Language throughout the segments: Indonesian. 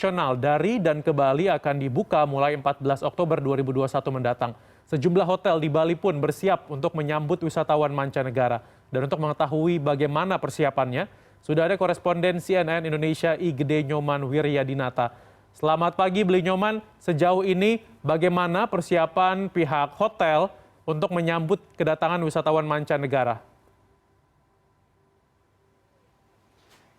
Nasional dari dan ke Bali akan dibuka mulai 14 Oktober 2021 mendatang. Sejumlah hotel di Bali pun bersiap untuk menyambut wisatawan mancanegara. Dan untuk mengetahui bagaimana persiapannya, sudah ada koresponden CNN Indonesia Igede Nyoman Wiryadinata. Selamat pagi Beli Nyoman, sejauh ini bagaimana persiapan pihak hotel untuk menyambut kedatangan wisatawan mancanegara?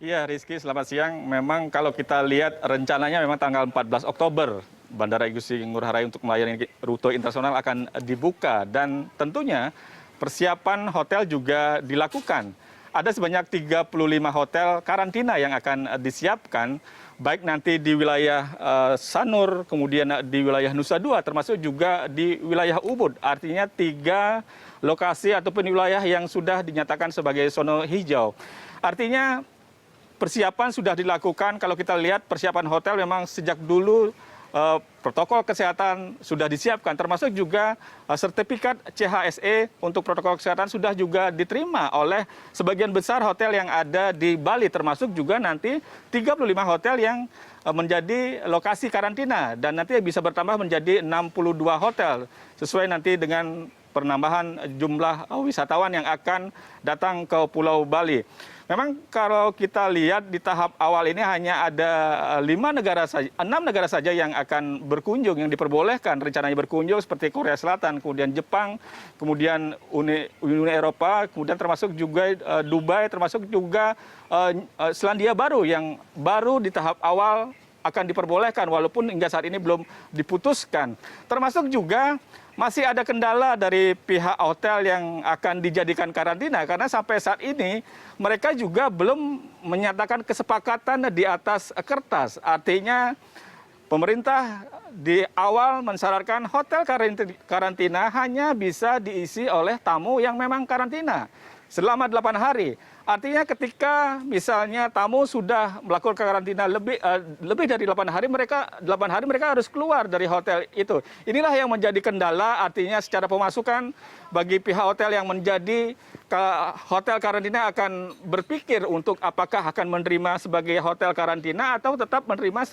Iya Rizky, selamat siang. Memang kalau kita lihat rencananya memang tanggal 14 Oktober Bandara Igusti Ngurah Rai untuk melayani rute internasional akan dibuka. Dan tentunya persiapan hotel juga dilakukan. Ada sebanyak 35 hotel karantina yang akan disiapkan, baik nanti di wilayah Sanur, kemudian di wilayah Nusa Dua, termasuk juga di wilayah Ubud. Artinya 3 lokasi ataupun wilayah yang sudah dinyatakan sebagai zona hijau. Artinya persiapan sudah dilakukan. Kalau kita lihat persiapan hotel memang sejak dulu protokol kesehatan sudah disiapkan, termasuk juga sertifikat CHSE untuk protokol kesehatan sudah juga diterima oleh sebagian besar hotel yang ada di Bali, termasuk juga nanti 35 hotel yang menjadi lokasi karantina dan nanti bisa bertambah menjadi 62 hotel sesuai nanti dengan penambahan jumlah wisatawan yang akan datang ke Pulau Bali. Memang kalau kita lihat di tahap awal ini hanya ada 6 negara saja yang akan berkunjung, yang diperbolehkan rencananya berkunjung, seperti Korea Selatan, kemudian Jepang, kemudian Uni Eropa, kemudian termasuk juga Dubai, termasuk juga Selandia Baru yang baru di tahap awal akan diperbolehkan walaupun hingga saat ini belum diputuskan. Termasuk juga masih ada kendala dari pihak hotel yang akan dijadikan karantina karena sampai saat ini mereka juga belum menyatakan kesepakatan di atas kertas. Artinya pemerintah di awal mensyaratkan hotel karantina hanya bisa diisi oleh tamu yang memang karantina selama 8 hari. Artinya ketika misalnya tamu sudah melakukan karantina lebih dari 8 hari, mereka harus keluar dari hotel itu. Inilah yang menjadi kendala, artinya secara pemasukan bagi pihak hotel yang menjadi hotel karantina akan berpikir untuk apakah akan menerima sebagai hotel karantina atau tetap menerima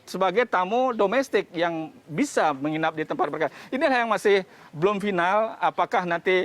sebagai tamu domestik yang bisa menginap di tempat mereka. Inilah yang masih belum final, apakah nanti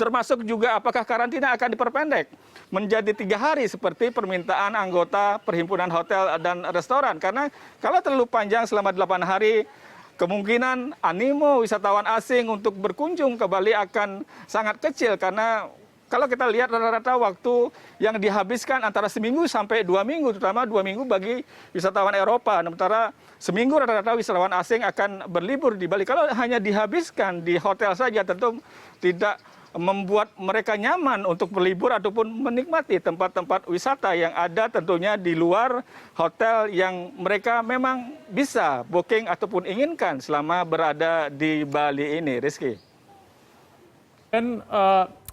termasuk juga apakah karantina akan diperpendek menjadi 3 hari seperti permintaan anggota Perhimpunan Hotel dan Restoran. Karena kalau terlalu panjang selama 8 hari, kemungkinan animo wisatawan asing untuk berkunjung ke Bali akan sangat kecil. Karena kalau kita lihat rata-rata waktu yang dihabiskan antara seminggu sampai 2 minggu, terutama 2 minggu bagi wisatawan Eropa. Sementara seminggu rata-rata wisatawan asing akan berlibur di Bali. Kalau hanya dihabiskan di hotel saja tentu tidak membuat mereka nyaman untuk berlibur ataupun menikmati tempat-tempat wisata yang ada tentunya di luar hotel yang mereka memang bisa booking ataupun inginkan selama berada di Bali ini, Rizky. Dan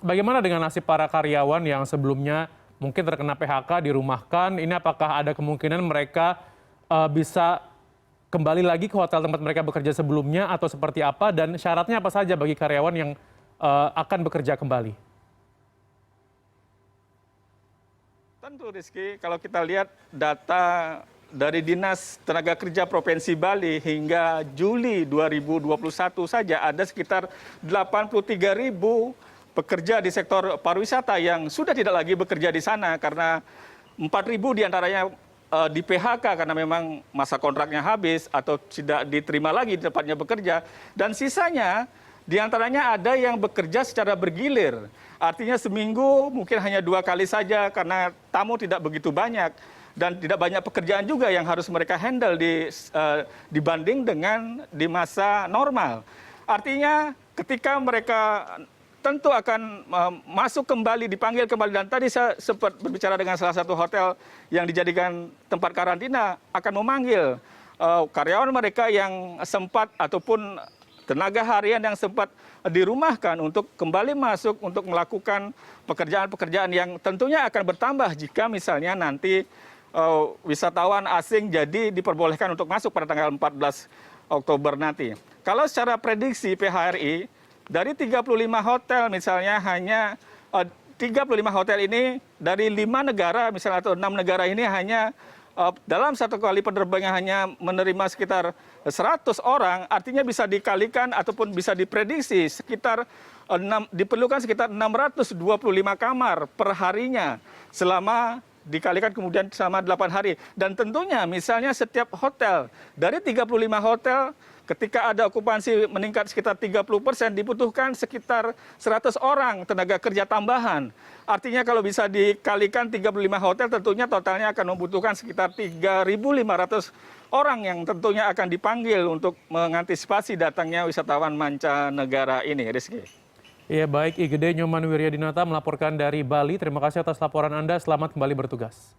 bagaimana dengan nasib para karyawan yang sebelumnya mungkin terkena PHK, dirumahkan? Ini apakah ada kemungkinan mereka bisa kembali lagi ke hotel tempat mereka bekerja sebelumnya atau seperti apa? Dan syaratnya apa saja bagi karyawan yang akan bekerja kembali? Tentu Rizky, kalau kita lihat data dari Dinas Tenaga Kerja Provinsi Bali hingga Juli 2021 saja ada sekitar 83.000 pekerja di sektor pariwisata yang sudah tidak lagi bekerja di sana karena 4.000 diantaranya di PHK karena memang masa kontraknya habis atau tidak diterima lagi di tempatnya bekerja, dan sisanya di antaranya ada yang bekerja secara bergilir. Artinya seminggu mungkin hanya 2 kali saja karena tamu tidak begitu banyak. Dan tidak banyak pekerjaan juga yang harus mereka handle dibanding dengan di masa normal. Artinya ketika mereka tentu akan masuk kembali, dipanggil kembali. Dan tadi saya sempat berbicara dengan salah satu hotel yang dijadikan tempat karantina akan memanggil karyawan mereka yang sempat ataupun tenaga harian yang sempat dirumahkan untuk kembali masuk untuk melakukan pekerjaan-pekerjaan yang tentunya akan bertambah jika misalnya nanti wisatawan asing jadi diperbolehkan untuk masuk pada tanggal 14 Oktober nanti. Kalau secara prediksi PHRI, dari 35 hotel misalnya hanya 35 hotel ini dari 5 negara misalnya atau 6 negara ini hanya dalam satu kali penerbangan hanya menerima sekitar 100 orang, artinya bisa dikalikan ataupun bisa diprediksi diperlukan sekitar 625 kamar per harinya selama dikalikan kemudian selama 8 hari. Dan tentunya misalnya setiap hotel, dari 35 hotel, ketika ada okupansi meningkat sekitar 30%, dibutuhkan sekitar 100 orang tenaga kerja tambahan. Artinya kalau bisa dikalikan 35 hotel, tentunya totalnya akan membutuhkan sekitar 3.500 orang yang tentunya akan dipanggil untuk mengantisipasi datangnya wisatawan mancanegara ini, Rizky. Iya baik, IGD Nyoman Wiryadinata melaporkan dari Bali. Terima kasih atas laporan Anda, selamat kembali bertugas.